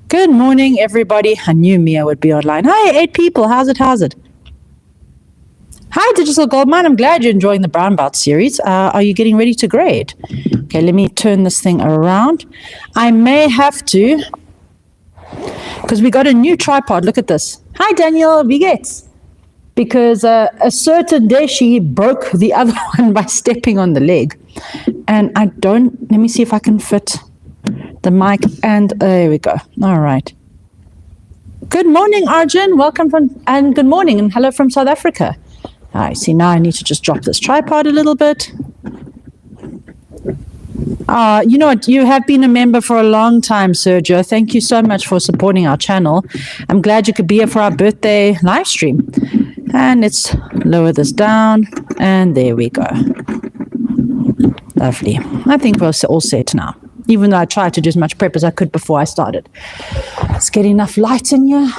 Good morning, everybody. I knew Mia would be online. Hi, 8 people. How's it? Hi, Digital Goldmine. I'm glad you're enjoying the Brown Belt series. Are you getting ready to grade? Okay, let me turn this thing around. I may have to, because we got a new tripod. Look at this. Hi, Daniel. Wie geht's? Because a certain day she broke the other one by stepping on the leg. And let me see if I can fit the mic, and there we go. All right. Good morning, Arjun. Welcome and good morning, and hello from South Africa. I see, now I need to just drop this tripod a little bit. You know what? You have been a member for a long time, Sergio. Thank you so much for supporting our channel. I'm glad you could be here for our birthday live stream. And let's lower this down, and there we go. Lovely. I think we're all set now, even though I tried to do as much prep as I could before I started. Let's get enough light in here.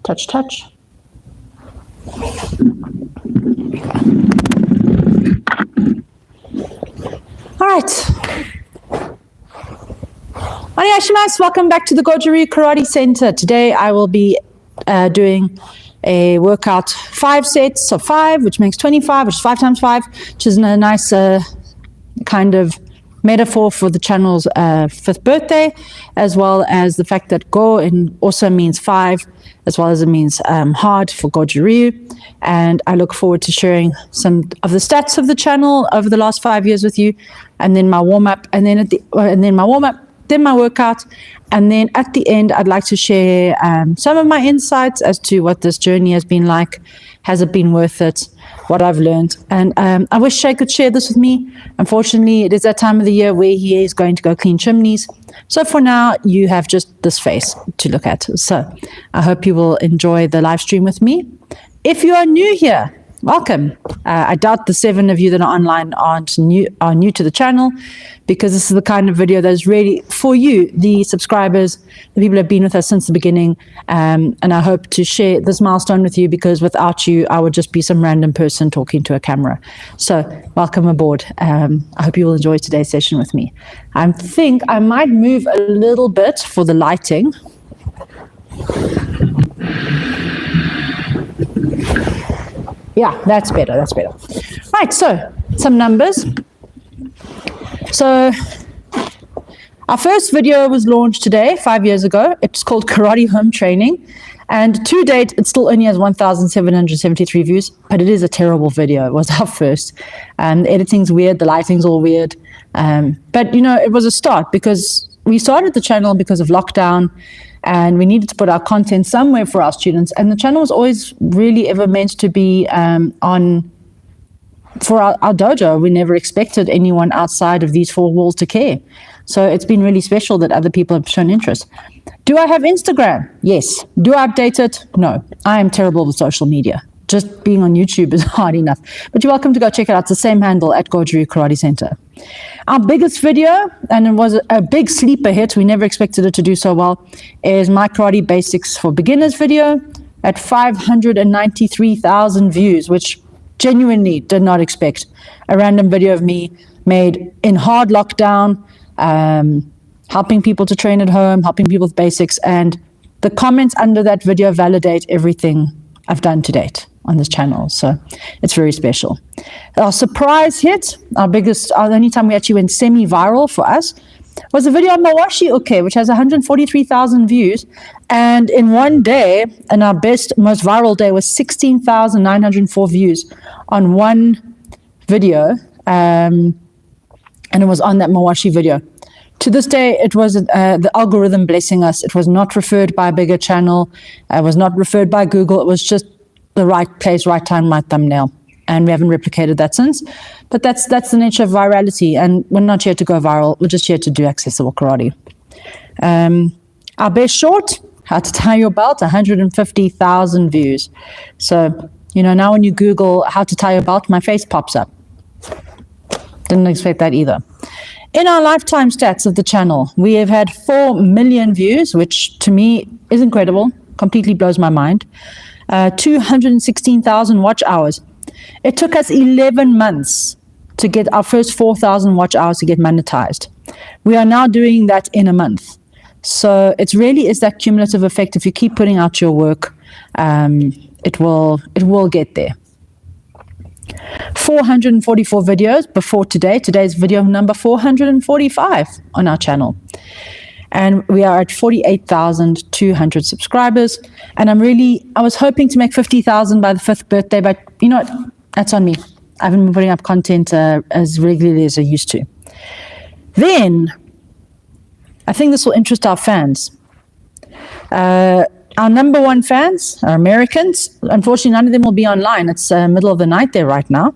Touch, touch. All right. Ariashimasu, welcome back to the Goju Karate Center. Today I will be doing a workout 5 sets of 5, which makes 25, which is 5 times 5, which is a nice kind of metaphor for the channel's 5th birthday, as well as the fact that Go also means 5, as well as it means hard for Goju. And I look forward to sharing some of the stats of the channel over the last 5 years with you, and then my warm-up, and then my warm-up, then my workout, and then at the end I'd like to share some of my insights as to what this journey has been like. Has it been worth it? What I've learned. And I wish Shay could share this with me. Unfortunately, it is that time of the year where he is going to go clean chimneys. So for now, you have just this face to look at. So I hope you will enjoy the live stream with me. If you are new here, welcome. I doubt the 7 of you that are online are new to the channel, because this is the kind of video that is really for you, the subscribers, the people who have been with us since the beginning. And I hope to share this milestone with you, because without you, I would just be some random person talking to a camera. So welcome aboard. I hope you will enjoy today's session with me. I think I might move a little bit for the lighting. Yeah, that's better. Right, so some numbers. So our first video was launched today, 5 years ago. It's called Karate Home Training. And to date, it still only has 1,773 views, but it is a terrible video. It was our first. The editing's weird, the lighting's all weird. But, you know, it was a start, because we started the channel because of lockdown, and we needed to put our content somewhere for our students. And the channel was always really ever meant to be for our dojo. We never expected anyone outside of these 4 walls to care. So it's been really special that other people have shown interest. Do I have Instagram? Yes. Do I update it? No. I am terrible with social media. Just being on YouTube is hard enough. But you're welcome to go check it out. It's the same handle, at Goju Karate Center. Our biggest video, and it was a big sleeper hit, we never expected it to do so well, is my Karate Basics for Beginners video at 593,000 views, which genuinely did not expect. A random video of me made in hard lockdown, helping people to train at home, helping people with basics, and the comments under that video validate everything I've done to date on this channel. So it's very special. Our surprise hit, our only time we actually went semi-viral for us, was a video on Mawashi Uke, which has 143,000 views. And in one day, and our most viral day was 16,904 views on one video. And it was on that Mawashi video. To this day, it was the algorithm blessing us. It was not referred by a bigger channel. It was not referred by Google. It was just the right place, right time, right thumbnail. And we haven't replicated that since. But that's the nature of virality. And we're not here to go viral. We're just here to do accessible karate. Our best short, how to tie your belt, 150,000 views. So, you know, now when you Google how to tie your belt, my face pops up. Didn't expect that either. In our lifetime stats of the channel, we have had 4 million views, which to me is incredible, completely blows my mind. 216,000 watch hours. It took us 11 months to get our first 4,000 watch hours to get monetized. We are now doing that in a month. So it really is that cumulative effect. If you keep putting out your work, it will get there. 444 videos before today. Today's video number 445 on our channel. And we are at 48,200 subscribers. And I was hoping to make 50,000 by the 5th birthday, but you know what? That's on me. I haven't been putting up content as regularly as I used to. Then, I think this will interest our fans. Our number one fans are Americans. Unfortunately, none of them will be online. It's middle of the night there right now.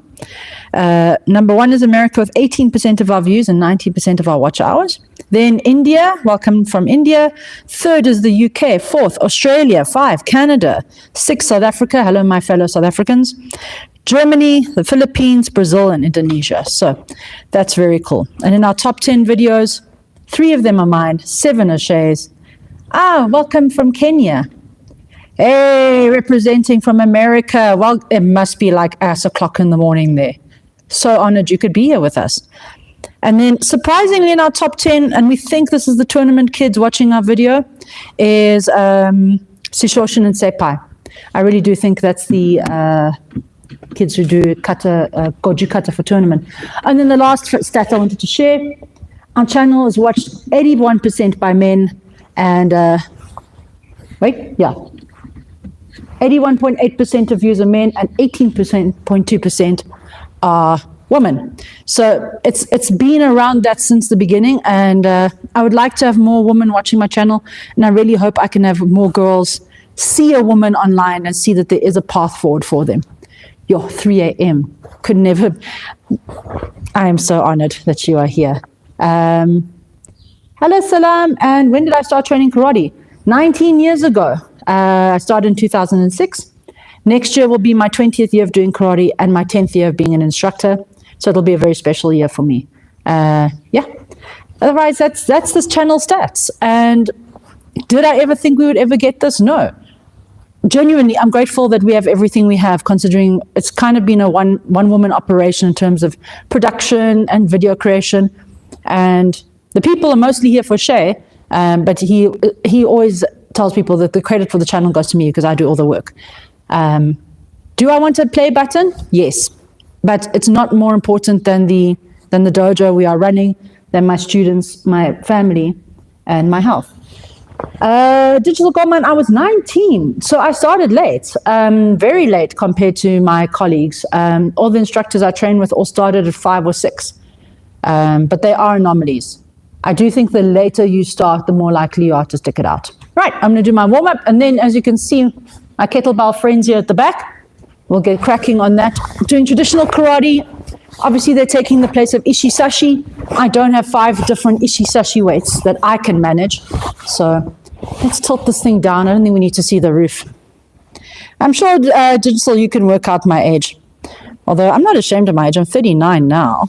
Number one is America with 18% of our views and 19% of our watch hours. Then India, welcome from India. Third is the UK. Fourth, Australia. 5, Canada. 6, South Africa. Hello, my fellow South Africans. Germany, the Philippines, Brazil, and Indonesia. So that's very cool. And in our top 10 videos, 3 of them are mine, 7 are Shay's. Welcome from Kenya. Hey, representing from America. Well, it must be like ass o'clock in the morning there. So honored you could be here with us. And then surprisingly in our top 10, and we think this is the tournament kids watching our video, is Sishoshin and Sepai. I really do think that's the kids who do Goju kata for tournament. And then the last stat I wanted to share, our channel is watched 81% by men and 81.8% of views are men and 18.2% are women. So it's been around that since the beginning, and I would like to have more women watching my channel, and I really hope I can have more girls see a woman online and see that there is a path forward for them. 3 a.m. could never. I am so honored that you are here. Hello, Salam. And when did I start training karate? 19 years ago. I started in 2006. Next year will be my 20th year of doing karate and my 10th year of being an instructor. So it'll be a very special year for me. Otherwise, that's this channel stats. And did I ever think we would ever get this? No. Genuinely, I'm grateful that we have everything we have, considering it's kind of been a one-woman operation in terms of production and video creation. And the people are mostly here for Shay, but he always tells people that the credit for the channel goes to me because I do all the work. Do I want a play button? Yes, but it's not more important than the dojo we are running, than my students, my family, and my health. Digital gold mine, I was 19, so I started late, very late compared to my colleagues. All the instructors I trained with all started at 5 or 6, but they are anomalies. I do think the later you start, the more likely you are to stick it out. Right, I'm going to do my warm-up, and then as you can see, my kettlebell friends here at the back, we'll get cracking on that. Doing traditional karate. Obviously, they're taking the place of Ishisashi. I don't have 5 different Ishisashi weights that I can manage. So let's tilt this thing down. I don't think we need to see the roof. I'm sure, Digital, you can work out my age. Although I'm not ashamed of my age. I'm 39 now.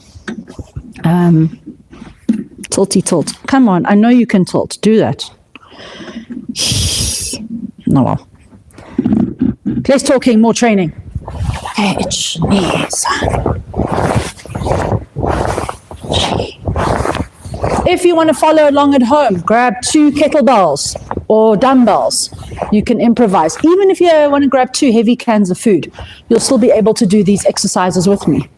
Tilty tilt. Come on. I know you can tilt. Do that. No, well. Less talking, more training. If you want to follow along at home, grab 2 kettlebells or dumbbells. You can improvise. Even if you want to grab 2 heavy cans of food, you'll still be able to do these exercises with me.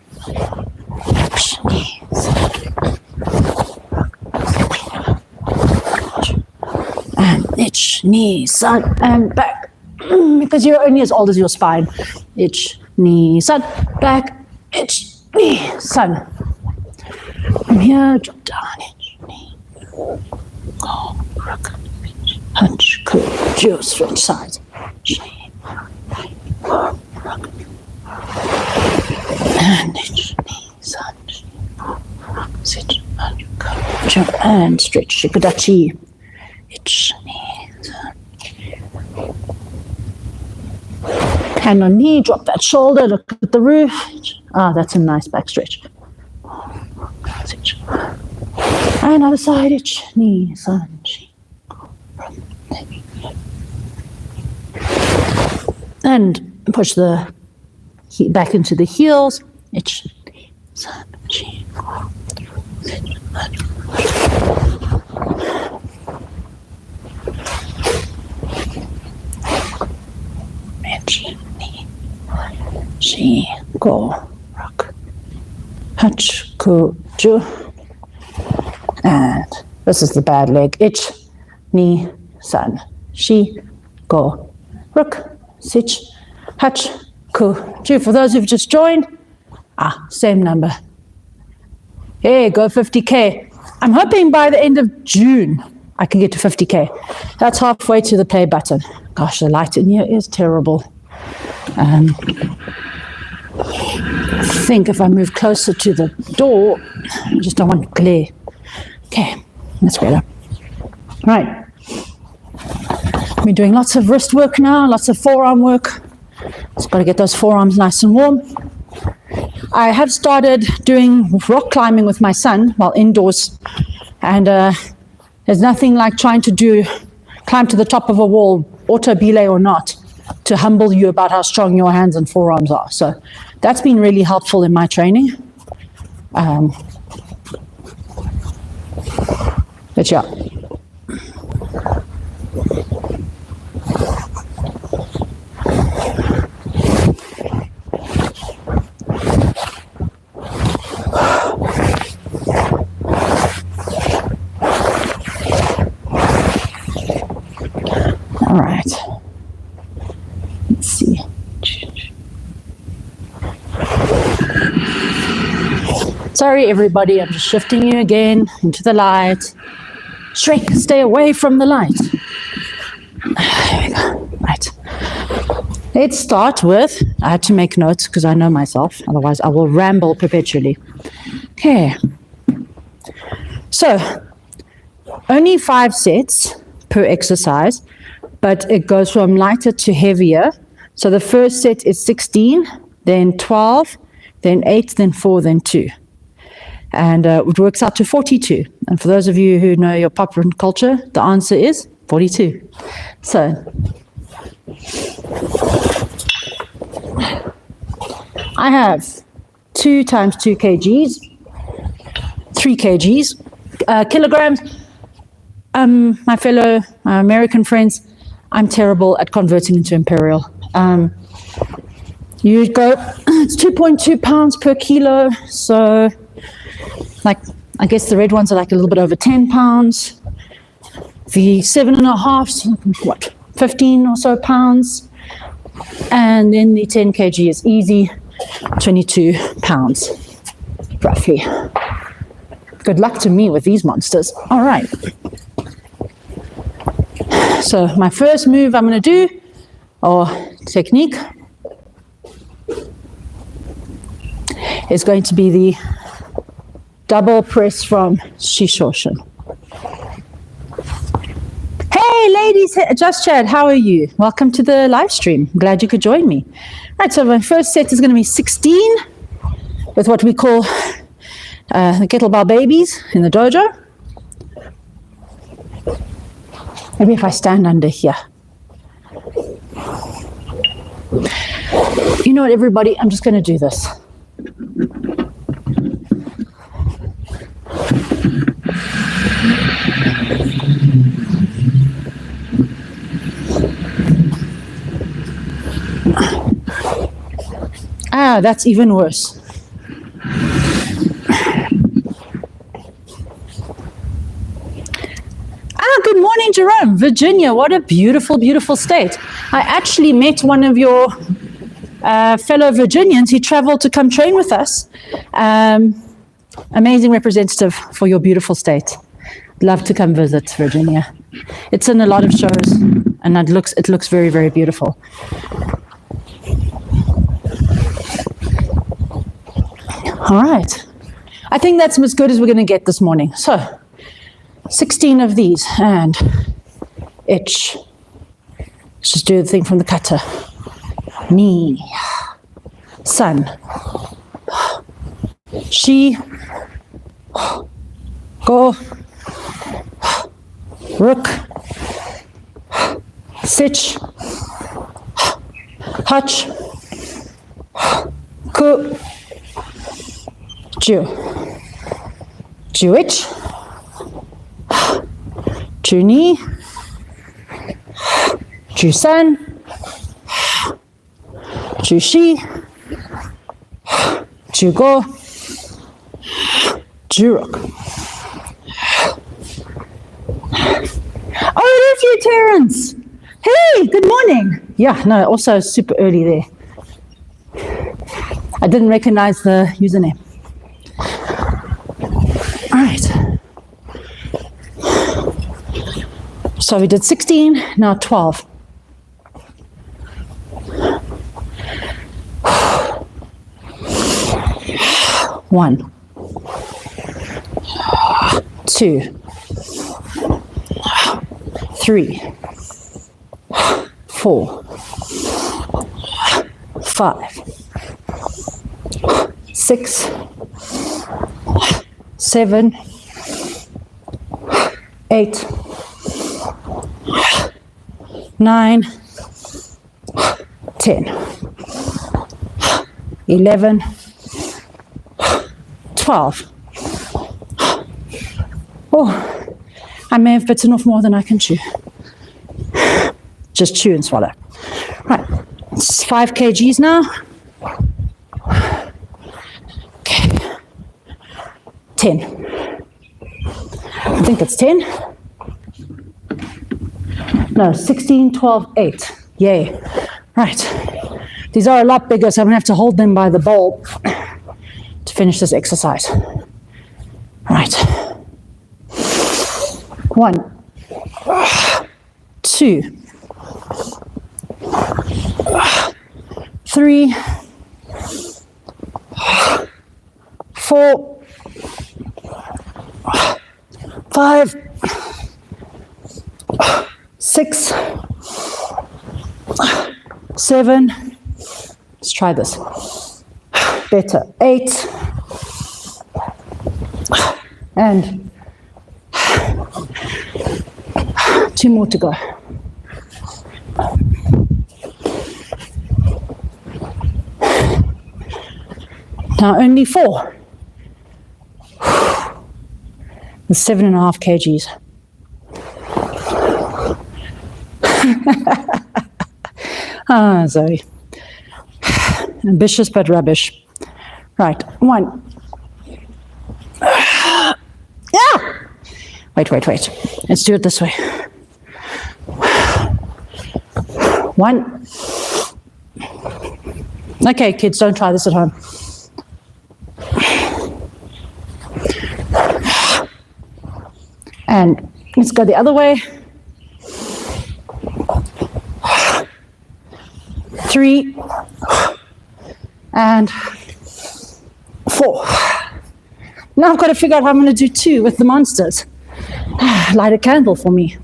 And itch, knee, sun, and back. Because you're only as old as your spine. Itch, knee, sun, back, itch, knee, sun. From here, drop down, itch, knee. Go, rock, punch, curl, juice, switch sides. Shame, rock, and itch, knee, sun, sit, punch, curl, jump, and stretch, shikudachi. Itch, knee, sun. Hand on knee, drop that shoulder, look at the roof. That's a nice back stretch. And other side, itch, knee, sun, and push the back into the heels. Itch, knee, sun, Shi, Go, Rook, Hutch, Ku, Ju. And this is the bad leg. Ich, Ni, San, Shi, Go, Rook, Sich, Hutch, Ku, Ju. For those who've just joined, same number. Hey, go 50K. I'm hoping by the end of June, I can get to 50K. That's halfway to the play button. Gosh, the light in here is terrible. I think if I move closer to the door, I just don't want glare. Okay, that's better. Right. I've been doing lots of wrist work now, lots of forearm work. Just got to get those forearms nice and warm. I have started doing rock climbing with my son while indoors, and there's nothing like trying to climb to the top of a wall, auto belay or not, to humble you about how strong your hands and forearms are. So that's been really helpful in my training. But yeah. All right. Let's see. Sorry, everybody. I'm just shifting you again into the light. Shrek, stay away from the light. There we go. Right. Let's start with, I had to make notes because I know myself. Otherwise, I will ramble perpetually. Okay. So, only 5 sets per exercise, but it goes from lighter to heavier. So the first set is 16, then 12, then 8, then 4, then 2. And it works out to 42. And for those of you who know your pop culture, the answer is 42. So, I have 2 times 2 kgs, 3 kgs, kilograms. My fellow American friends, I'm terrible at converting into imperial. You go, it's 2.2 pounds per kilo, so like, I guess the red ones are like a little bit over 10 pounds. The 7.5, what, 15 or so pounds. And then the 10 kg is easy, 22 pounds, roughly. Good luck to me with these monsters. All right. So my first move I'm going to do, or technique, is going to be the double press from Shishoshin. Hey ladies, just chat, how are you? Welcome to the live stream. Glad you could join me. Right, so my first set is going to be 16 with what we call the kettlebell babies in the dojo. Maybe if I stand under here. You know what, everybody? I'm just going to do this. That's even worse. Good morning, Jerome. Virginia, what a beautiful, beautiful state. I actually met one of your fellow Virginians. He traveled to come train with us. Amazing representative for your beautiful state. Love to come visit Virginia. It's in a lot of shows, and it looks very, very beautiful. All right. I think that's as good as we're going to get this morning. So, 16 of these, and itch. Let's just do the thing from the kata. Ni, san, shi, go, rook, sich, hutch, ku, ju, juich, Juni, Jusan, Jushi, Jugo, Jurok. Oh, it is you, Terence. Hey, good morning. Yeah, no, also super early there. I didn't recognize the username. All right. So we did 16, now 12. One, 2, 3, 4, 5, 6, 7, 8, 9, 10, 11, 12. Oh, I may have bitten off more than I can chew. Just chew and swallow. Right, it's 5 kgs now. Okay, 10. I think it's 10. No, 16, 12, 8. Yay. Right. These are a lot bigger, so I'm going to have to hold them by the bowl to finish this exercise. Right. 1, 2, 3, 4, 5, 6, 7. Let's try this. Better. 8. And 2 more to go. Now only 4. With 7.5 kgs. Ah, Zoe. Ambitious but rubbish. Right, 1. Yeah! Wait. Let's do it this way. 1. Okay, kids, don't try this at home. And let's go the other way. 3 and 4. Now I've got to figure out how I'm going to do 2 with the monsters. Light a candle for me.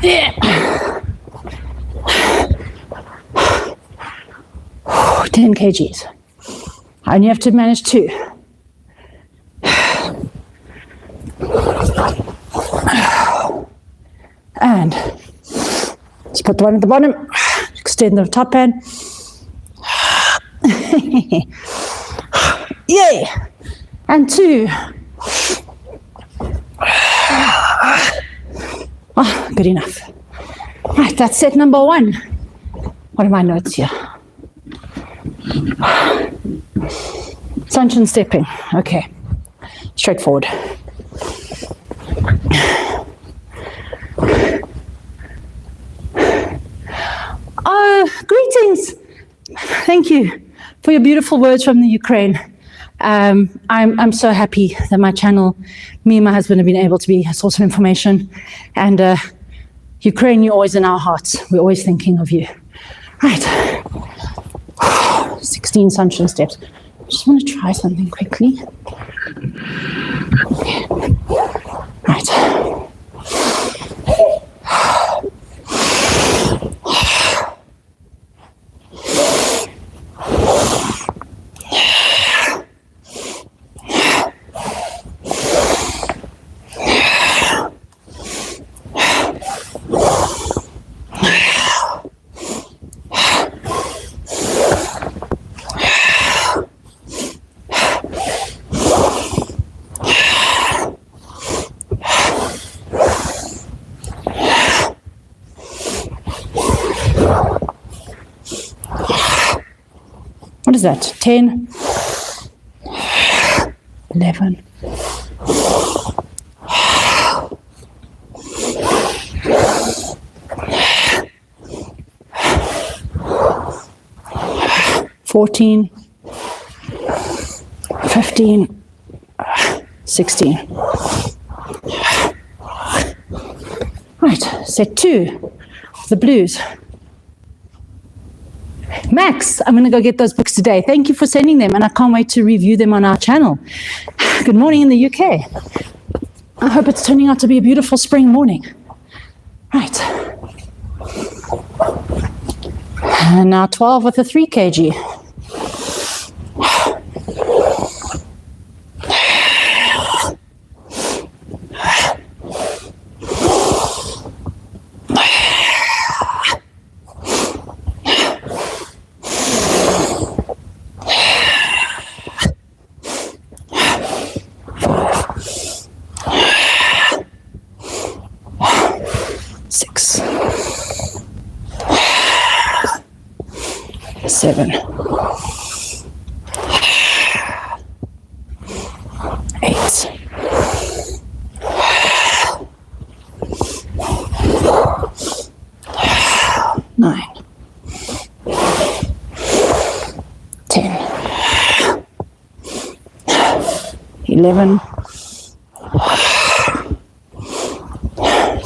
Yeah. 10 kgs. I only have to manage 2. And let's put the one at the bottom. Extend the top hand. Yay! And 2. Oh, good enough. Right, that's set number 1. What are my notes here? Sunshine stepping. Okay. Straightforward. Greetings. Thank you for your beautiful words from the Ukraine. I'm so happy that my channel, me and my husband have been able to be a source of information. And Ukraine, you're always in our hearts. We're always thinking of you. Right. 16 sunshine steps. I just want to try something quickly. Okay. Right. What is that? 10, 11, 14, 15, 16. Right, set 2, the blues. Max, I'm going to go get those books today. Thank you for sending them, and I can't wait to review them on our channel. Good morning in the UK. I hope it's turning out to be a beautiful spring morning. Right. And now 12 with a 3 kg. Seven, 8, 9, 10, 11,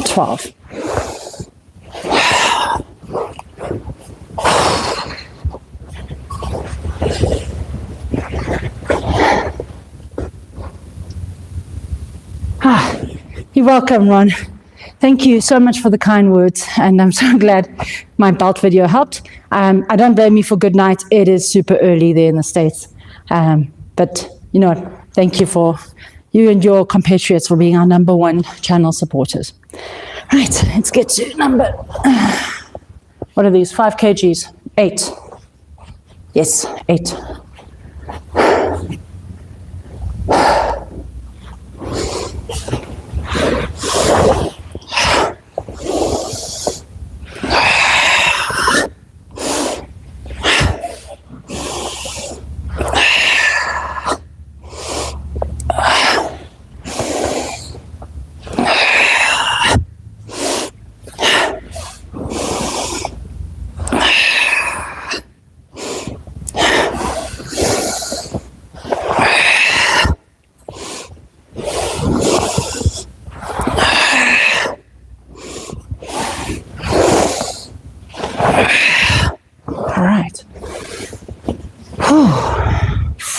12. You're welcome, Ron. Thank you so much for the kind words, and I'm so glad my belt video helped. I don't blame you for good night. It is super early there in the States. But, you know, thank you for you and your compatriots for being our #1 channel supporters. Right, let's get to number, what are these, 5 kgs? 8. Yes, 8.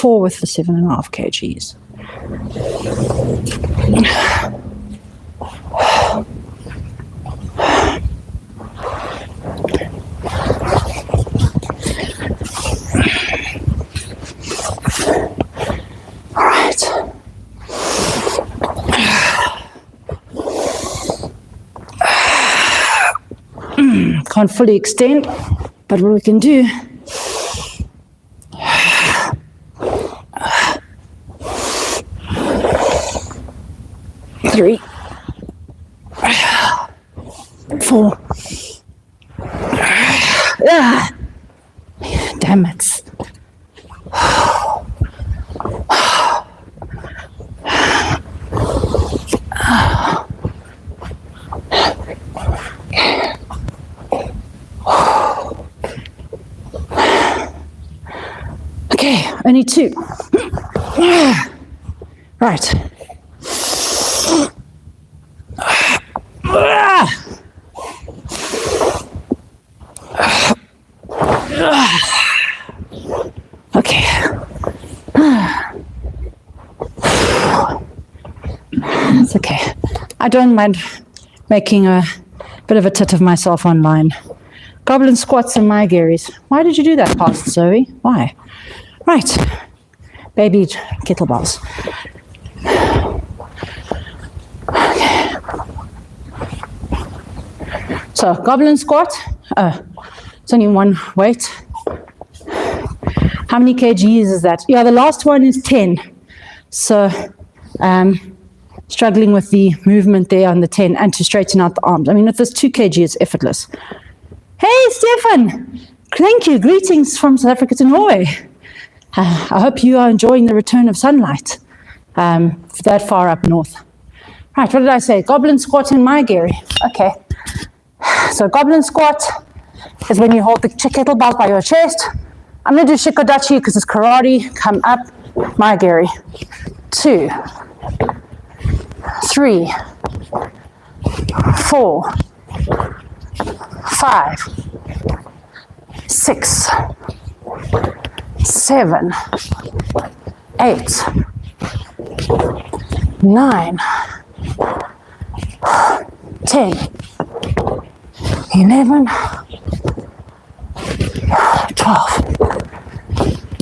With the 7.5 kgs. All right. Can't fully extend, but what we can do, 3, 4. Damn it. Okay, only 2. Right. Okay. It's okay. I don't mind making a bit of a tit of myself online. Goblin squats and my gearies. Why did you do that, Pastor Zoe? Why? Right. Baby kettlebells. Okay. So, goblin squat. It's only one weight. How many kgs is that? Yeah, the last one is 10. So, struggling with the movement there on the 10 and to straighten out the arms. I mean, with this 2 kg, it's effortless. Hey, Stefan! Thank you. Greetings from South Africa to Norway. I hope you are enjoying the return of sunlight that far up north. Right, what did I say? Goblin squat and Maigiri. Okay. So goblin squat is when you hold the kettlebell by your chest. I'm going to do shikodachi because it's karate. Come up, Maigiri. 2, 3, 4, 5, 6, 7, 8, 9, 10, 11, 12,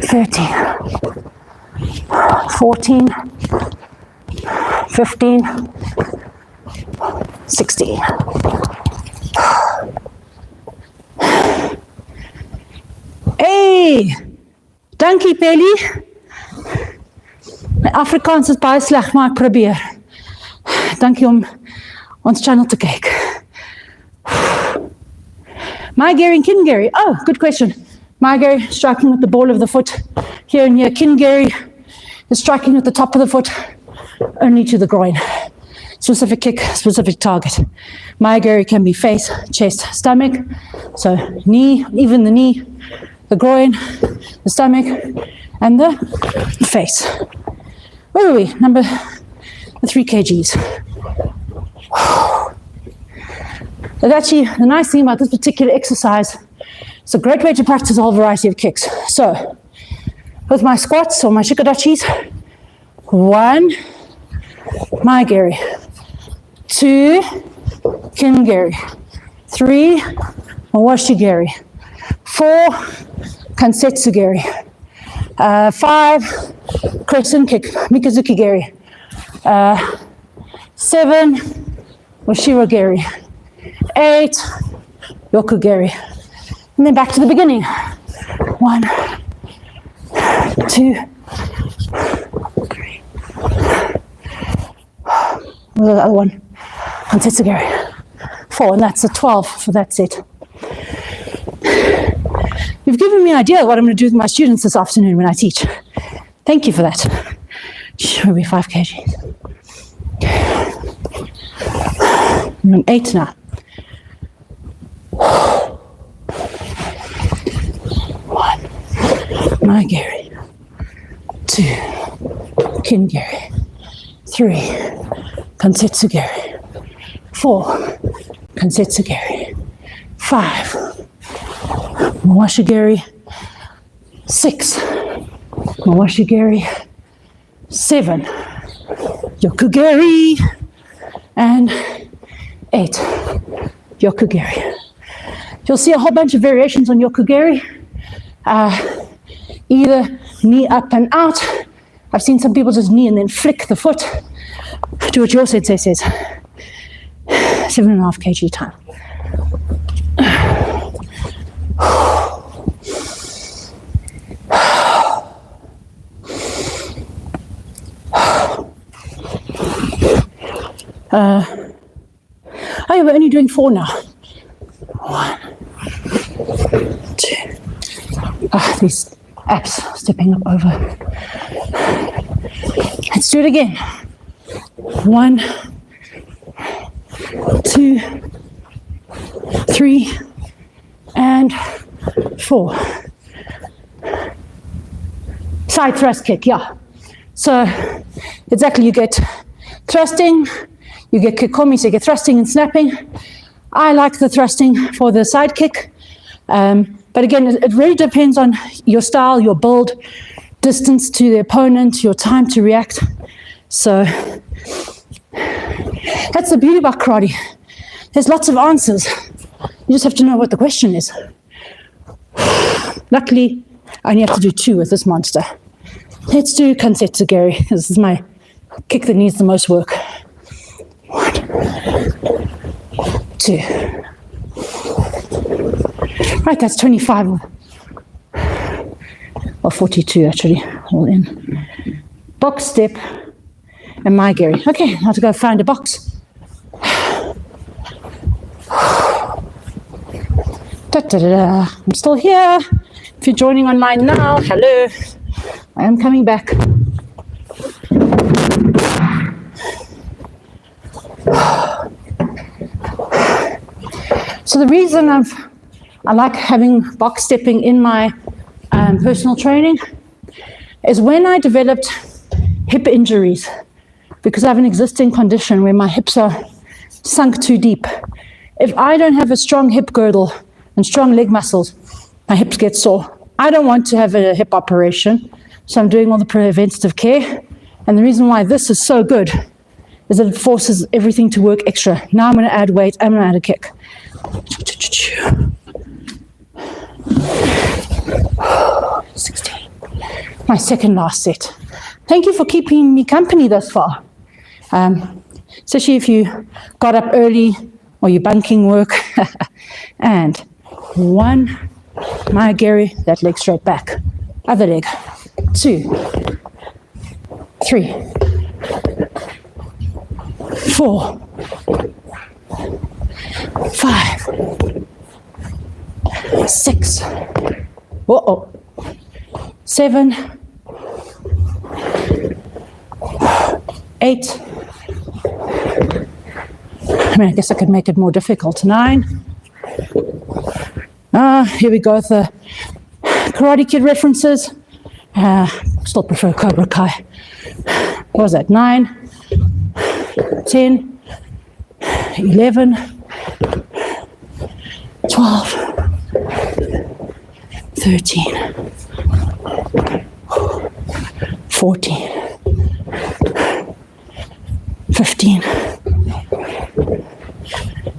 13, 14, 15, 16. Hey, dankie Pelly. My Afrikaans is baie sleg, maar ek probeer. Dankie om ons channel te kyk. Maigiri and Kingiri. Oh, good question. Maigiri, striking with the ball of the foot here and here. Kingiri is striking with the top of the foot only to the groin. Specific kick, specific target. Maigiri can be face, chest, stomach. So knee, even the knee, the groin, the stomach, and the face. Where are we? Number 3 kgs. But actually, the nice thing about this particular exercise, it's a great way to practice a whole variety of kicks. So, with my squats or my shikodachis, 1, Maigiri, 2, Kingiri, 3, Mawashigiri, 4, Kansetsugiri, 5, crescent kick, Mikazukigiri, 7, Oshirogiri, 8, Yokogiri, and then back to the beginning. 1, 2, 3. What was the other one? Kansetsugiri. 4, and that's a 12 for that set. You've given me an idea of what I'm going to do with my students this afternoon when I teach. Thank you for that. Maybe 5 kgs. I'm on 8 now. 1, Maigiri, 2, Kingiri, 3, Kansetsugiri, 4, Kansetsugiri, 5, Mawashigiri, 6, Mawashigiri, 7, Yokogiri, and 8, Yokogiri. You'll see a whole bunch of variations on Yokogiri. Either knee up and out. I've seen some people just knee and then flick the foot. Do what your sensei says. 7.5 kg time. Oh yeah, we're only doing 4 now. 1, 2. These abs stepping up over. Let's do it again. 1, 2, 3, and 4. Side thrust kick, yeah. So exactly, you get thrusting, you get kikomi, so you get thrusting and snapping. I like the thrusting for the side kick. But again, it really depends on your style, your build, distance to the opponent, your time to react. So that's the beauty about karate. There's lots of answers. You just have to know what the question is. Luckily, I only have to do 2 with this monster. Let's do Kansetsugiri. This is my kick that needs the most work. 1, 2. Right, that's 25. Or 42 actually, all in. Box step and Maigiri. Okay, now to go find a box. Da, da, da, da. I'm still here. If you're joining online now, hello. I am coming back. So the reason I like having box stepping in my personal training is when I developed hip injuries, because I have an existing condition where my hips are sunk too deep. If I don't have a strong hip girdle and strong leg muscles, my hips get sore. I don't want to have a hip operation, so I'm doing all the preventative care. And the reason why this is so good is that it forces everything to work extra. Now I'm going to add weight, I'm going to add a kick. 16. My second last set. Thank you for keeping me company thus far. Especially if you got up early or you're bunking work. And 1, my Gary, that leg straight back. Other leg. 2, 3, 4, 5, 6, 7, 8. I mean, I guess I could make it more difficult. 9. Here we go with the Karate Kid references. Still prefer Cobra Kai. What was that? 9, 10, 11, 12, 13, 14, 15,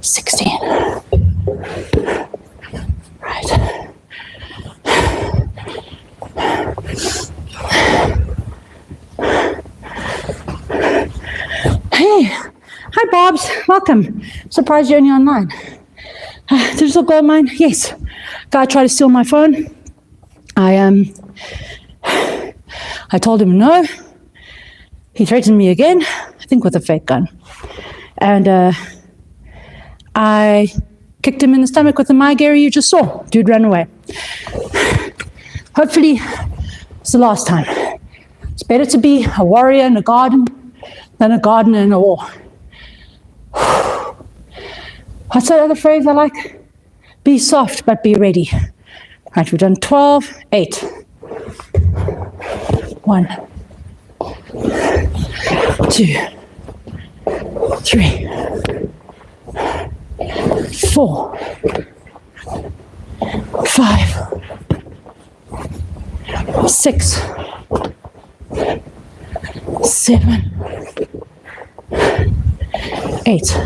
16. Right. Hey, hi Bobs, welcome. Surprised you're only online. Digital gold mine, yes. Guy tried to steal my phone. I told him no. He threatened me again, I think with a fake gun. And I kicked him in the stomach with the my Gary you just saw. Dude ran away. Hopefully, it's the last time. It's better to be a warrior in a garden than a gardener in a war. What's that other phrase I like? Be soft, but be ready. Right, we've done 12, 8. 1, 2, 3, 4, 5, 6, 7, 8.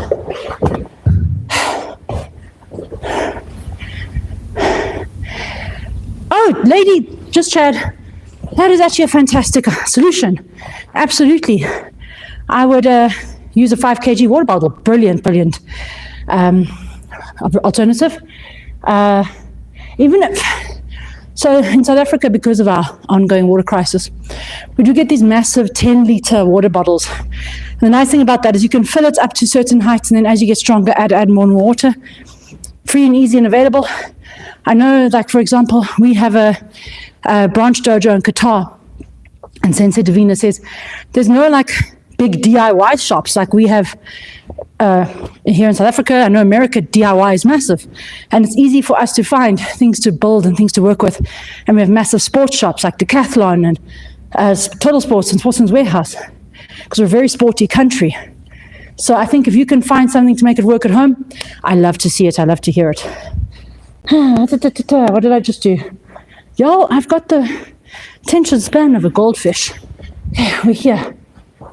Oh, lady, just chat. That is actually a fantastic solution. Absolutely. I would use a 5 kg water bottle. Brilliant, brilliant alternative. Even if, so in South Africa, because of our ongoing water crisis, we do get these massive 10-liter water bottles. And the nice thing about that is you can fill it up to certain heights, and then as you get stronger, add more water. Free and easy and available. I know, like, for example, we have a branch dojo in Qatar, and Sensei Davina says there's no, like, big DIY shops like we have here in South Africa. I know America, DIY is massive, and it's easy for us to find things to build and things to work with. And we have massive sports shops like Decathlon and Total Sports and Sportsman's Warehouse, because we're a very sporty country. So I think if you can find something to make it work at home, I love to see it. I love to hear it. What did I just do? Y'all, I've got the attention span of a goldfish. Okay, we're here.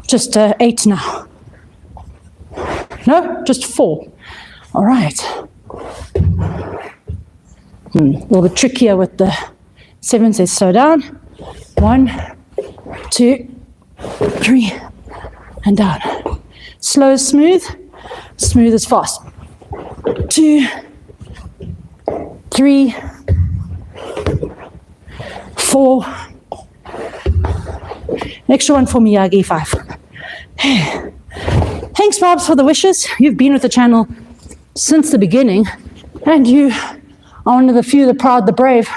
Just 8 now. No, just 4. All right. A little bit trickier with the 7 says slow down. 1, 2, 3, and down. Slow is smooth, smooth is fast. 2, 3, 4. Extra one for Miyagi, 5. Thanks, Bobs, for the wishes. You've been with the channel since the beginning, and you are one of the few, the proud, the brave,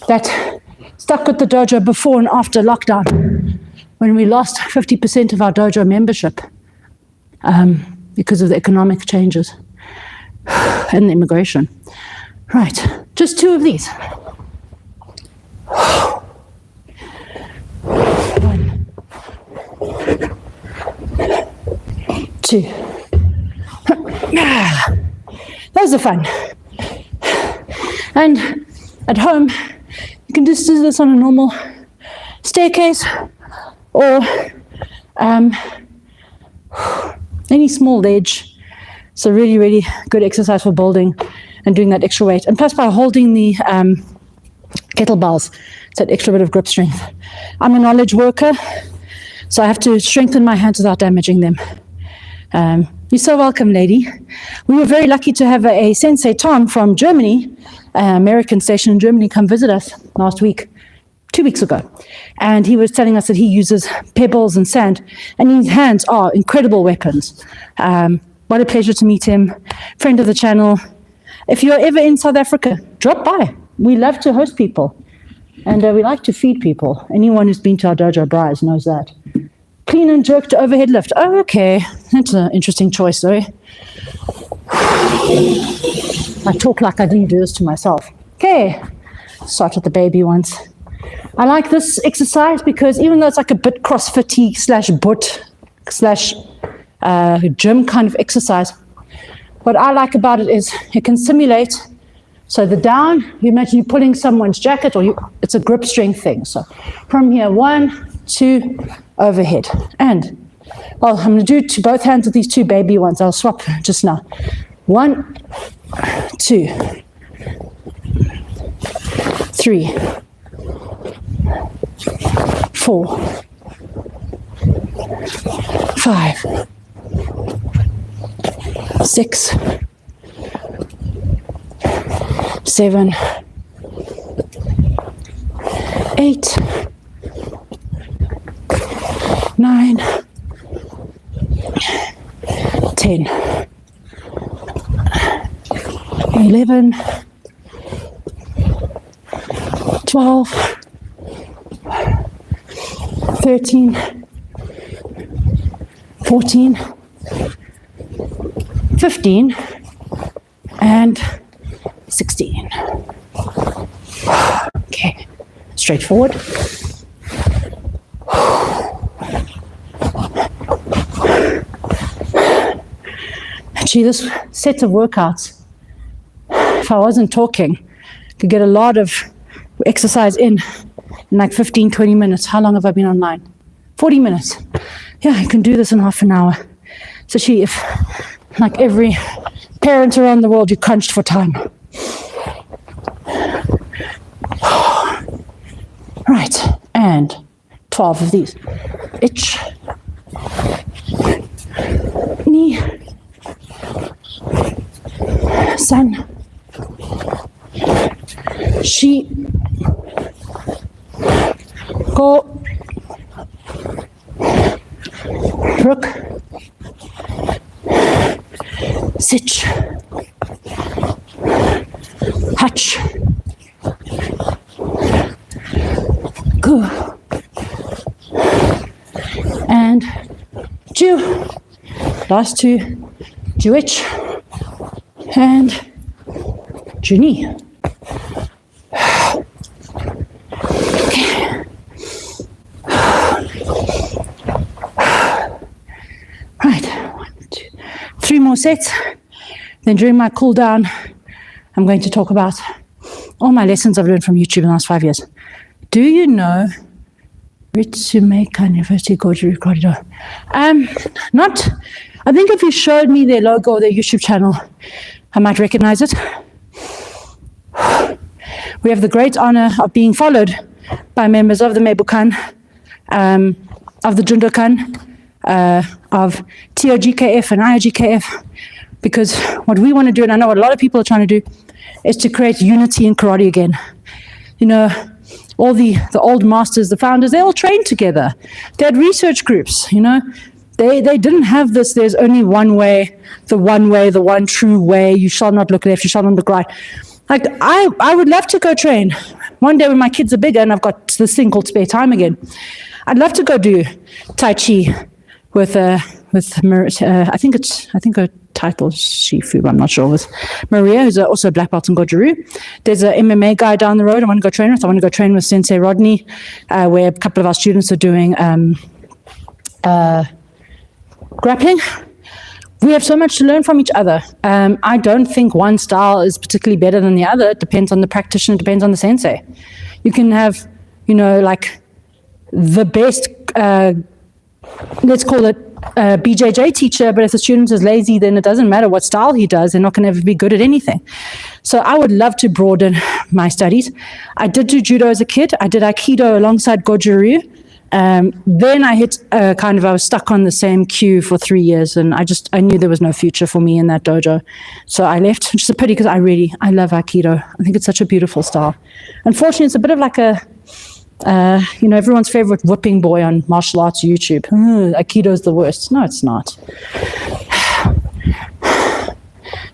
that stuck with the dojo before and after lockdown, when we lost 50% of our dojo membership because of the economic changes and the immigration. Right, just 2 of these. 1, 2. Those are fun. And at home, you can just do this on a normal staircase or any small ledge. It's a really, really good exercise for building and doing that extra weight. And plus, by holding the kettlebells, it's that extra bit of grip strength. I'm a knowledge worker, so I have to strengthen my hands without damaging them. You're so welcome, lady. We were very lucky to have a Sensei Tom from Germany, American station in Germany, come visit us last week, 2 weeks ago. And he was telling us that he uses pebbles and sand, and his hands are incredible weapons. What a pleasure to meet him, friend of the channel. If you're ever in South Africa, drop by. We love to host people, and we like to feed people. Anyone who's been to our dojo Bryce knows that. Clean and jerk to overhead lift. Oh, okay. That's an interesting choice, Zoe. I talk like I didn't do this to myself. Okay. Start with the baby ones. I like this exercise because even though it's like a bit crossfitty / butt / gym kind of exercise, what I like about it is it can simulate. So the down, you imagine you're pulling someone's jacket, or it's a grip strength thing. So from here, 1, 2, overhead. And, well, I'm going to do to both hands with these 2 baby ones. I'll swap just now. 1, 2, 3, 4, 5, 6, 7, 8, 9, 10, 11, 12, 13, 14, 15, and 16. Okay, straightforward. Actually, this set of workouts, if I wasn't talking, could get a lot of exercise in like 15, 20 minutes. How long have I been online? 40 minutes. Yeah, I can do this in half an hour. Especially if, like every parent around the world, you're crunched for time. Right, and 12 of these. Ich, ni, san, shi, go, rook, sich, hutch, go, and Jew. Last 2, Jewich and Juni. Right, 1, 2, 3 more sets. Then during my cool down, I'm going to talk about all my lessons I've learned from YouTube in the last 5 years. Do you know Ritsumeikan University Goju Corridor? Not, I think if you showed me their logo or their YouTube channel, I might recognize it. We have the great honor of being followed by members of the Meibukan, of the Jundokan, of TOGKF and IOGKF, because what we want to do, and I know what a lot of people are trying to do, is to create unity in karate again. You know, all the old masters, the founders, they all trained together. They had research groups, you know. They didn't have this, there's only one way, the one true way, you shall not look left, you shall not look right. Like, I would love to go train one day when my kids are bigger and I've got this thing called spare time again, I'd love to go do Tai Chi with I think her title is Shifu, but I'm not sure, with Maria, who's also a black belt in Goju. There's an MMA guy down the road I want to go train with. I want to go train with Sensei Rodney, where a couple of our students are doing grappling. We have so much to learn from each other. I don't think one style is particularly better than the other. It depends on the practitioner, it depends on the sensei. You can have, like the best, let's call it BJJ teacher, but if the student is lazy, then it doesn't matter what style he does, they're not going to ever be good at anything. So I would love to broaden my studies. I did do judo as a kid. I did Aikido alongside Goju. Then I hit I was stuck on the same queue for 3 years, and I knew there was no future for me in that dojo. So I left, which is a pity because I love Aikido. I think it's such a beautiful style. Unfortunately, it's a bit of like a, everyone's favorite whipping boy on martial arts YouTube. Aikido's the worst. No, it's not.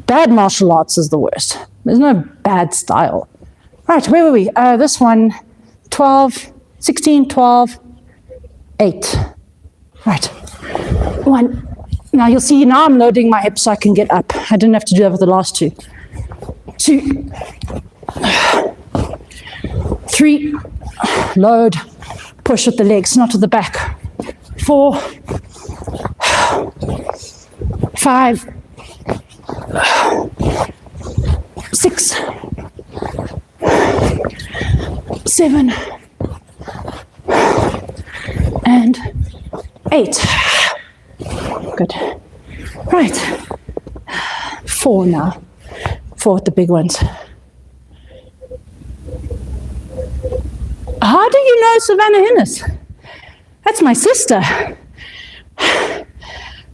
Bad martial arts is the worst. There's no bad style. Right, where were we? This one, 12, 16, 12, 8. Right. 1. Now you'll see now I'm loading my hips so I can get up. I didn't have to do that with the last 2. 2. 3. Load. Push with the legs, not with the back. 4. 5. 6. 7. And 8. Good. Right. 4 now. 4 with the big ones. How do you know Savannah Hinis? That's my sister.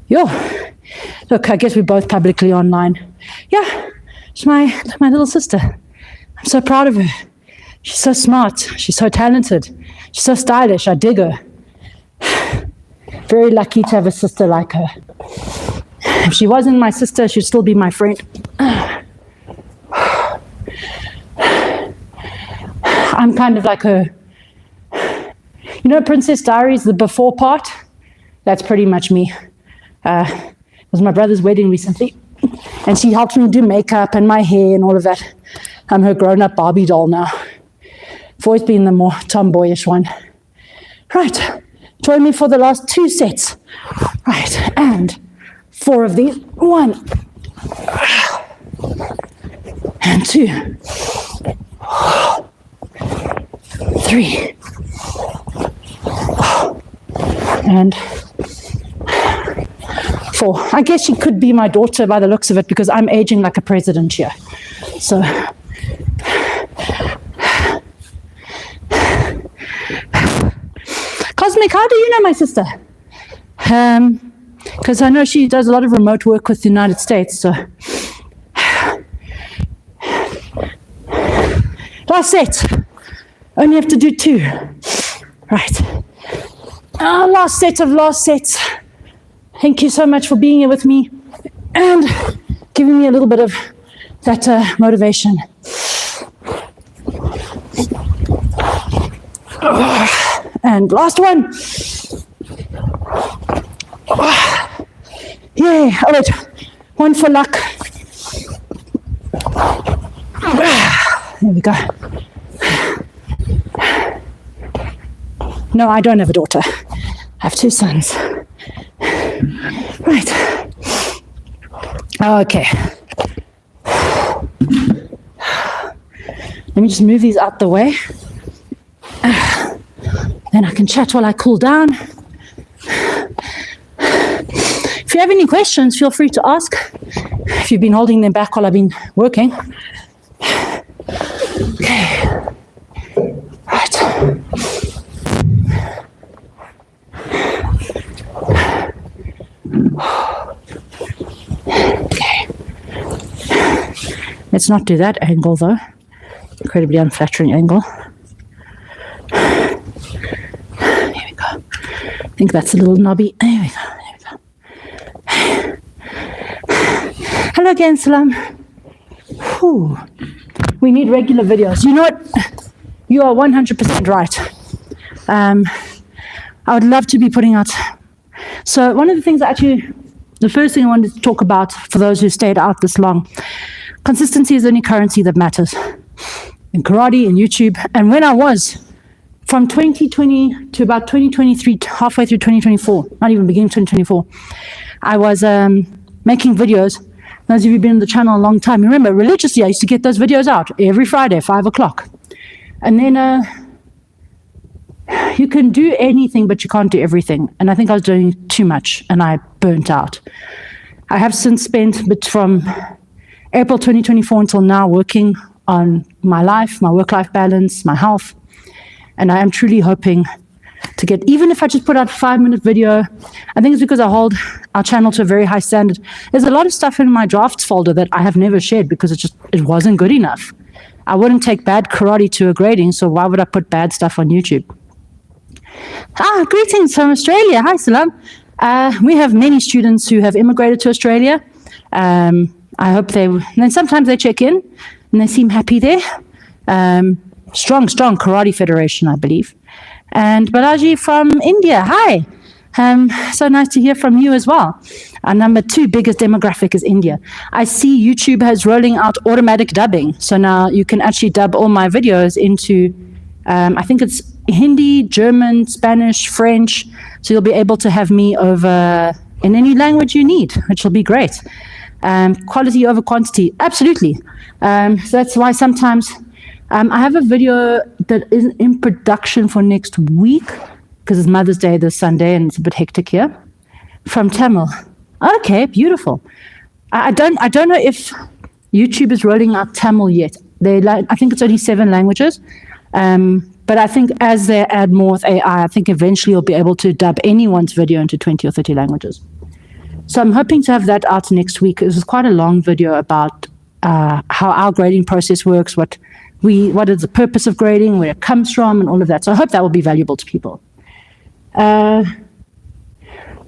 Yo. Look, I guess we're both publicly online. Yeah, she's my little sister. I'm so proud of her. She's so smart. She's so talented. She's so stylish. I dig her. Very lucky to have a sister like her. If she wasn't my sister, she'd still be my friend. I'm kind of like her. Princess Diaries, the before part? That's pretty much me. It was my brother's wedding recently, and she helped me do makeup and my hair and all of that. I'm her grown-up Barbie doll now. I've always been the more tomboyish one. Right. Join me for the last 2 sets. Right, and 4 of these. 1. And 2. 3. And 4. I guess she could be my daughter by the looks of it because I'm aging like a president here. So... Cosmic, how do you know my sister? Because I know she does a lot of remote work with the United States, so. Last set. Only have to do 2. Right. Last set of last sets. Thank you so much for being here with me and giving me a little bit of that motivation. And last one. Yeah, all right. 1 for luck. There we go. No, I don't have a daughter. I have 2 sons. Right. Okay. Let me just move these out the way. Then I can chat while I cool down. If you have any questions, feel free to ask. If you've been holding them back while I've been working. Okay. Right. Okay. Let's not do that angle though. Incredibly unflattering angle. There we go. I think that's a little knobby. There we go. Hello again, Salam. Whew. We need regular videos. You you are 100% right. I would love to be putting out. So one of the things the first thing I wanted to talk about for those who stayed out this long, consistency is the only currency that matters in karate, in YouTube. And when I was from 2020 to about 2023, halfway through 2024, not even beginning 2024, I was making videos. Those of you who've been on the channel a long time, you remember religiously I used to get those videos out every Friday, 5 o'clock. And then you can do anything, but you can't do everything. And I think I was doing too much, and I burnt out. I have since spent from April 2024 until now working on my life, my work-life balance, my health. And I am truly hoping to get, even if I just put out a 5-minute video, I think it's because I hold our channel to a very high standard. There's a lot of stuff in my drafts folder that I have never shared because it wasn't good enough. I wouldn't take bad karate to a grading, so why would I put bad stuff on YouTube? Greetings from Australia. Hi, Salam. We have many students who have immigrated to Australia. I hope then sometimes they check in and they seem happy there. Strong Karate Federation, I believe. And Balaji from India. Hi. So nice to hear from you as well. Our number 2 biggest demographic is India. I see YouTube has rolling out automatic dubbing. So now you can actually dub all my videos into, I think it's Hindi, German, Spanish, French. So you'll be able to have me over in any language you need, which will be great. Quality over quantity, absolutely. So that's why sometimes I have a video that is in production for next week, because it's Mother's Day this Sunday and it's a bit hectic here, from Tamil. Okay, beautiful. I don't know if YouTube is rolling out Tamil yet. I think it's only 7 languages. But I think as they add more with AI, I think eventually you'll be able to dub anyone's video into 20 or 30 languages. So I'm hoping to have that out next week. It was quite a long video about how our grading process works, what is the purpose of grading, where it comes from, and all of that. So I hope that will be valuable to people. So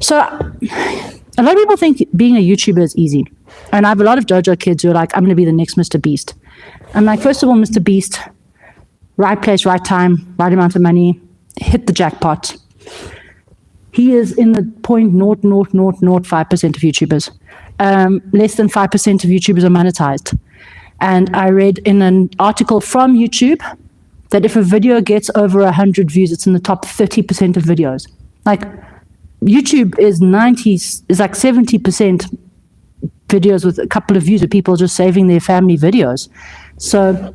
a lot of people think being a YouTuber is easy. And I have a lot of dojo kids who are like, I'm going to be the next Mr. Beast. I'm like, first of all, Mr. Beast, right place, right time, right amount of money, hit the jackpot. He is in the 0.00005% of YouTubers. Less than 5% of YouTubers are monetized. And I read in an article from YouTube that if a video gets over 100 views, it's in the top 30% of videos. Like YouTube is like 70% videos with a couple of views of people just saving their family videos. So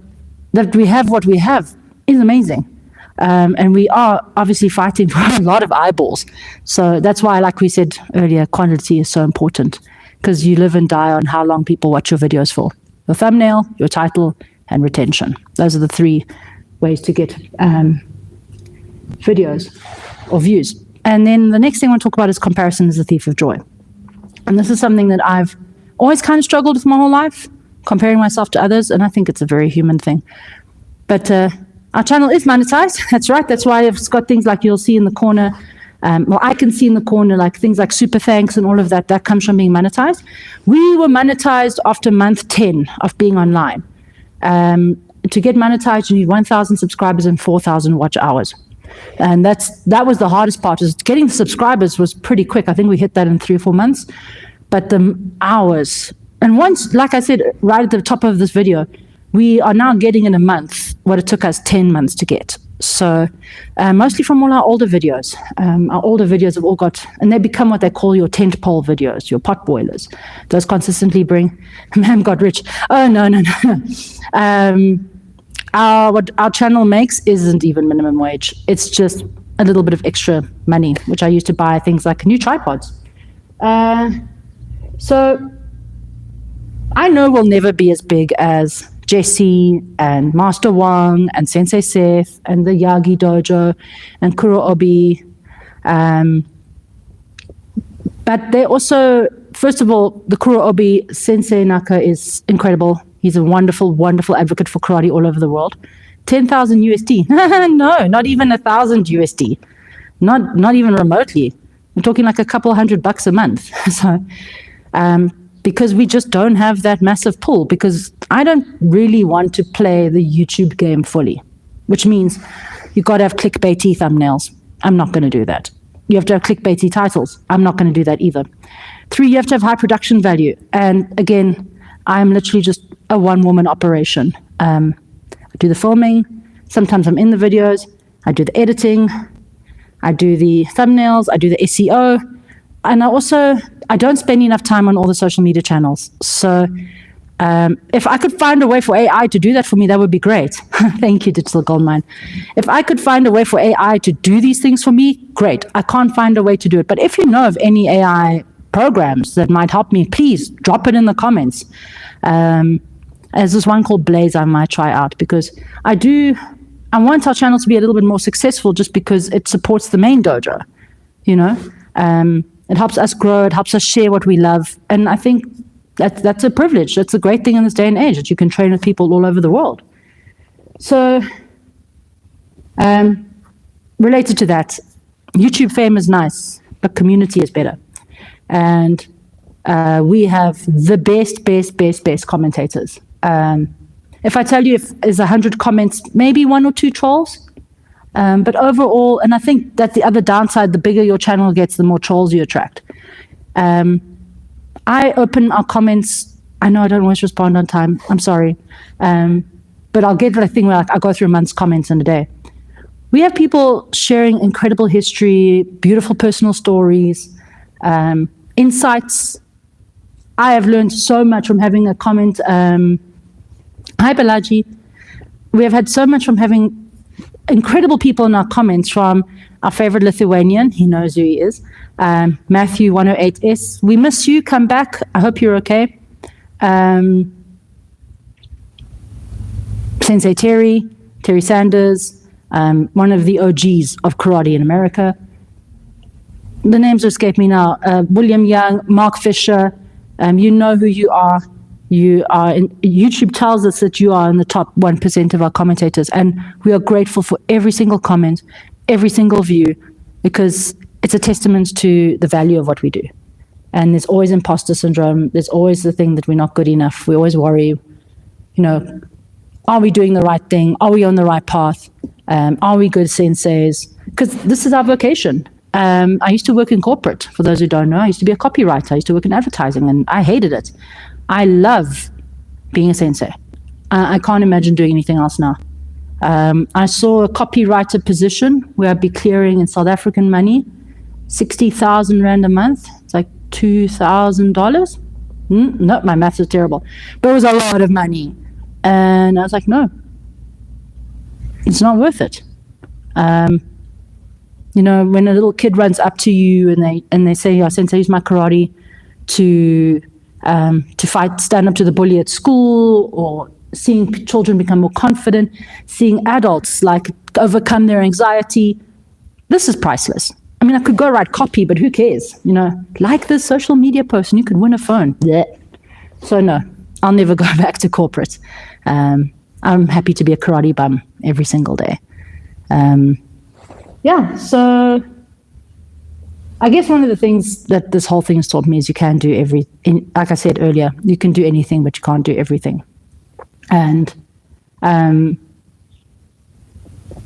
that we have what we have is amazing. And we are obviously fighting for a lot of eyeballs. So that's why, like we said earlier, quantity is so important, because you live and die on how long people watch your videos for. Your thumbnail, your title, and retention. Those are the 3 ways to get videos or views. And then the next thing I want to talk about is comparison is the thief of joy. And this is something that I've always kind of struggled with my whole life, comparing myself to others, and I think it's a very human thing. But our channel is monetized. That's right. That's why it's got things like you'll see in the corner. I can see in the corner like things like super thanks and all of that. That comes from being monetized. We were monetized after month 10 of being online. To get monetized, you need 1,000 subscribers and 4,000 watch hours. And that was the hardest part. Is getting the subscribers was pretty quick. I think we hit that in 3 or 4 months. But the hours, and once, like I said, right at the top of this video, we are now getting in a month what it took us 10 months to get. So mostly from all our older videos. Our older videos have all got, and they become what they call your tent pole videos, your pot boilers. Those consistently bring, man got rich. Oh, no. What our channel makes isn't even minimum wage. It's just a little bit of extra money, which I use to buy things like new tripods. So I know we'll never be as big as Jesse and Master Wang and Sensei Seth and the Yagi Dojo and Kuro Obi. But they also, first of all, the Kuro Obi Sensei Naka is incredible. He's a wonderful, wonderful advocate for karate all over the world. 10,000 USD. No, not even 1,000 USD. Not even remotely. We're talking like a couple $100 a month. So, because we just don't have that massive pull, because I don't really want to play the YouTube game fully. which means you've got to have clickbaity thumbnails. I'm not going to do that. You have to have clickbaity titles. I'm not going to do that either. 3, you have to have high production value. And again, I'm literally just a one-woman operation. I do the filming. Sometimes I'm in the videos. I do the editing. I do the thumbnails. I do the SEO. And I don't spend enough time on all the social media channels. So if I could find a way for AI to do that for me, that would be great. Thank you, Digital Goldmine. If I could find a way for AI to do these things for me, great. I can't find a way to do it. But if you know of any AI programs that might help me, please drop it in the comments. There's this one called Blaze I might try out, because I want our channel to be a little bit more successful just because it supports the main dojo, you know? It helps us grow. It helps us share what we love. And I think that's a privilege. That's a great thing in this day and age, that you can train with people all over the world. So related to that, YouTube fame is nice, but community is better. And we have the best commentators. If I tell you if there's 100 comments, maybe 1 or 2 trolls. But overall, and I think that the other downside, the bigger your channel gets, the more trolls you attract. I open our comments. I know I don't always respond on time. I'm sorry. But I'll get that thing where I go through a month's comments in a day. We have people sharing incredible history, beautiful personal stories, insights. I have learned so much from having a comment. Hi, Balaji. We have had so much from having incredible people in our comments, from our favorite Lithuanian, he knows who he is, Matthew 108S. We miss you, come back. I hope you're okay. Sensei Terry Sanders, one of the OGs of karate in America. The names escape me now. William Young, Mark Fisher. You know who you are. YouTube tells us that you are in the top 1% of our commentators, and we are grateful for every single comment, every single view, because it's a testament to the value of what we do. And there's always imposter syndrome. There's always the thing that we're not good enough. We always worry, are we doing the right thing? Are we on the right path? Are we good senseis? Because this is our vocation. I used to work in corporate, for those who don't know. I used to be a copywriter. I used to work in advertising, and I hated it. I love being a sensei. I can't imagine doing anything else now. I saw a copywriter position where I'd be clearing in South African money, 60,000 Rand a month. It's like $2,000. No, my maths is terrible. But it was a lot of money. And I was like, no, it's not worth it. When a little kid runs up to you and they say, Sensei, use my karate to fight, stand up to the bully at school, or seeing children become more confident, seeing adults overcome their anxiety. This is priceless. I mean, I could go write copy, but who cares? Like this social media post and you could win a phone. Blech. So no, I'll never go back to corporate. I'm happy to be a karate bum every single day. So I guess one of the things that this whole thing has taught me is you can do like I said earlier, you can do anything, but you can't do everything. And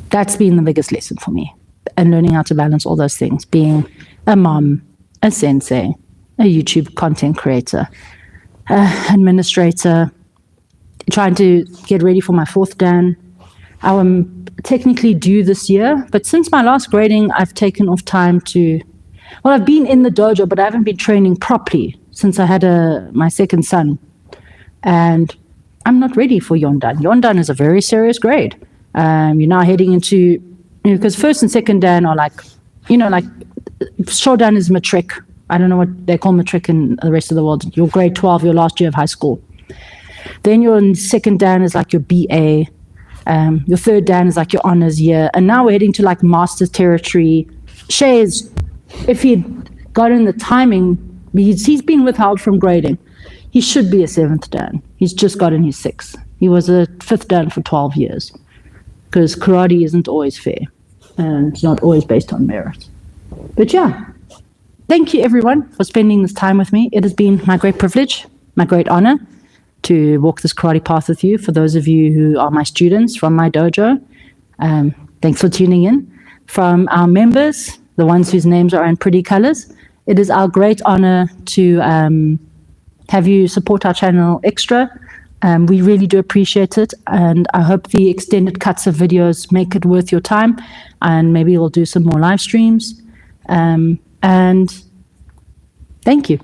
that's been the biggest lesson for me, and learning how to balance all those things, being a mom, a sensei, a YouTube content creator, administrator, trying to get ready for my 4th Dan. I'm technically due this year, but since my last grading, I've taken off time I've been in the dojo, but I haven't been training properly since I had my 2nd son. And I'm not ready for Yondan. Yondan is a very serious grade. You're now heading into, because 1st and 2nd Dan are Shodan is matric. I don't know what they call matric in the rest of the world. Your grade 12, your last year of high school. Then your 2nd Dan is like your BA. Your 3rd Dan is like your honors year. And now we're heading to master's territory. Shay's, if he'd gotten the timing, he's been withheld from grading. He should be a 7th Dan. He's just gotten his 6th. He was a 5th Dan for 12 years. Because karate isn't always fair. And it's not always based on merit. But thank you everyone for spending this time with me. It has been my great privilege, my great honor to walk this karate path with you. For those of you who are my students from my dojo, Thanks for tuning in. From our members, the ones whose names are in pretty colors, it is our great honor to have you support our channel extra. We really do appreciate it, and I hope the extended cuts of videos make it worth your time, and maybe we'll do some more live streams. And thank you,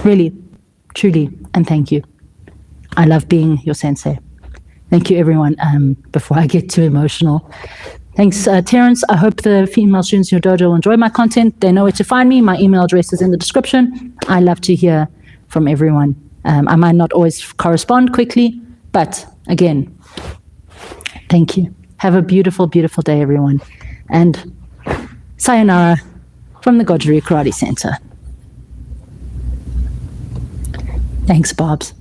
really, truly, and thank you. I love being your sensei. Thank you, everyone. Before I get too emotional, thanks, Terrence. I hope the female students in your dojo will enjoy my content. They know where to find me. My email address is in the description. I love to hear from everyone. I might not always correspond quickly, but again, thank you. Have a beautiful, beautiful day, everyone. And sayonara from the Goju Karate Center. Thanks, Bobs.